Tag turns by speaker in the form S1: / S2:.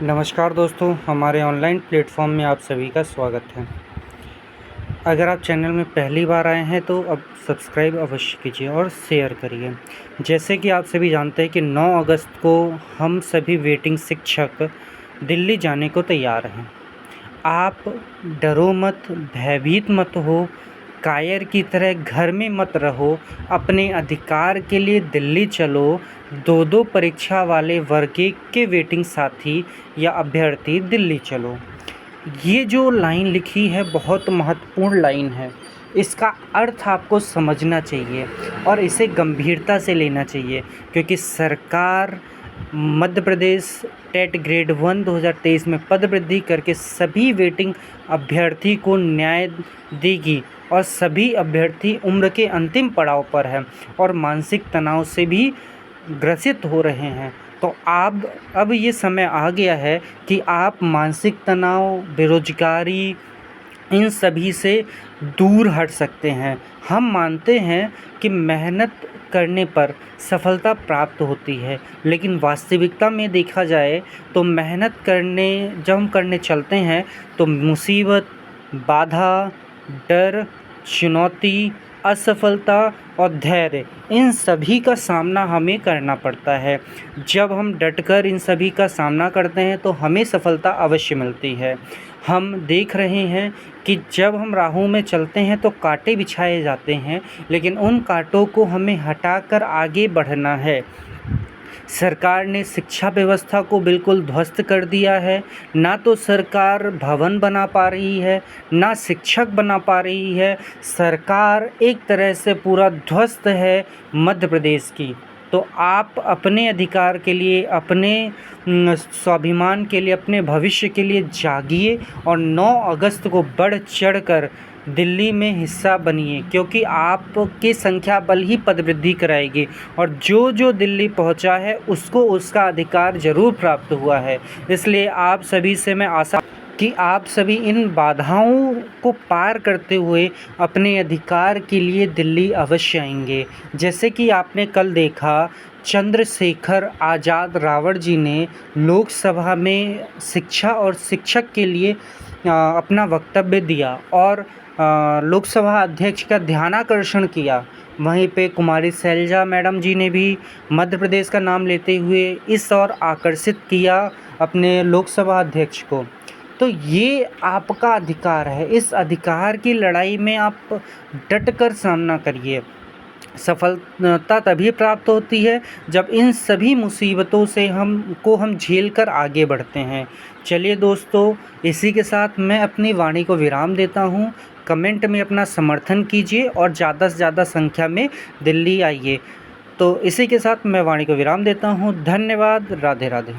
S1: नमस्कार दोस्तों, हमारे ऑनलाइन प्लेटफॉर्म में आप सभी का स्वागत है। अगर आप चैनल में पहली बार आए हैं तो अब सब्सक्राइब अवश्य कीजिए और शेयर करिए। जैसे कि आप सभी जानते हैं कि 9 अगस्त को हम सभी वेटिंग शिक्षक दिल्ली जाने को तैयार हैं। आप डरो मत, भयभीत मत हो, कायर की तरह घर में मत रहो, अपने अधिकार के लिए दिल्ली चलो। 2-2 परीक्षा वाले वर्ग के वेटिंग साथी या अभ्यर्थी दिल्ली चलो। ये जो लाइन लिखी है बहुत महत्वपूर्ण लाइन है। इसका अर्थ आपको समझना चाहिए और इसे गंभीरता से लेना चाहिए, क्योंकि सरकार मध्य प्रदेश टेट ग्रेड 1 2023 में पद वृद्धि करके सभी वेटिंग अभ्यर्थी को न्याय देगी और सभी अभ्यर्थी उम्र के अंतिम पड़ाव पर हैं और मानसिक तनाव से भी ग्रसित हो रहे हैं। तो आप अब ये समय आ गया है कि आप मानसिक तनाव, बेरोजगारी, इन सभी से दूर हट सकते हैं। हम मानते हैं कि मेहनत करने पर सफलता प्राप्त होती है, लेकिन वास्तविकता में देखा जाए तो मेहनत करने जब हम करने चलते हैं तो मुसीबत, बाधा, डर, चुनौती, असफलता और धैर्य, इन सभी का सामना हमें करना पड़ता है। जब हम डटकर इन सभी का सामना करते हैं तो हमें सफलता अवश्य मिलती है। हम देख रहे हैं कि जब हम राहों में चलते हैं तो कांटे बिछाए जाते हैं, लेकिन उन कांटों को हमें हटाकर आगे बढ़ना है। सरकार ने शिक्षा व्यवस्था को बिल्कुल ध्वस्त कर दिया है। ना तो सरकार भवन बना पा रही है, ना शिक्षक बना पा रही है। सरकार एक तरह से पूरा ध्वस्त है मध्य प्रदेश की। तो आप अपने अधिकार के लिए, अपने स्वाभिमान के लिए, अपने भविष्य के लिए जागिए और 9 अगस्त को बढ़ चढ़कर दिल्ली में हिस्सा बनिए, क्योंकि आपकी संख्या बल ही पद वृद्धि कराएगी और जो जो दिल्ली पहुंचा है उसको उसका अधिकार ज़रूर प्राप्त हुआ है। इसलिए आप सभी से मैं आशा कि आप सभी इन बाधाओं को पार करते हुए अपने अधिकार के लिए दिल्ली अवश्य आएंगे। जैसे कि आपने कल देखा, चंद्रशेखर आज़ाद रावण जी ने लोकसभा में शिक्षा और शिक्षक के लिए अपना वक्तव्य दिया और लोकसभा अध्यक्ष का ध्यानाकर्षण किया। वहीं पे कुमारी शैलजा मैडम जी ने भी मध्य प्रदेश का नाम लेते हुए इस ओर आकर्षित किया अपने लोकसभा अध्यक्ष को। तो ये आपका अधिकार है। इस अधिकार की लड़ाई में आप डटकर सामना करिए। सफलता तभी प्राप्त होती है जब इन सभी मुसीबतों से हम झेल कर आगे बढ़ते हैं। चलिए दोस्तों, इसी के साथ मैं अपनी वाणी को विराम देता हूँ। कमेंट में अपना समर्थन कीजिए और ज़्यादा से ज़्यादा संख्या में दिल्ली आइए। तो इसी के साथ मैं वाणी को विराम देता हूँ। धन्यवाद। राधे राधे।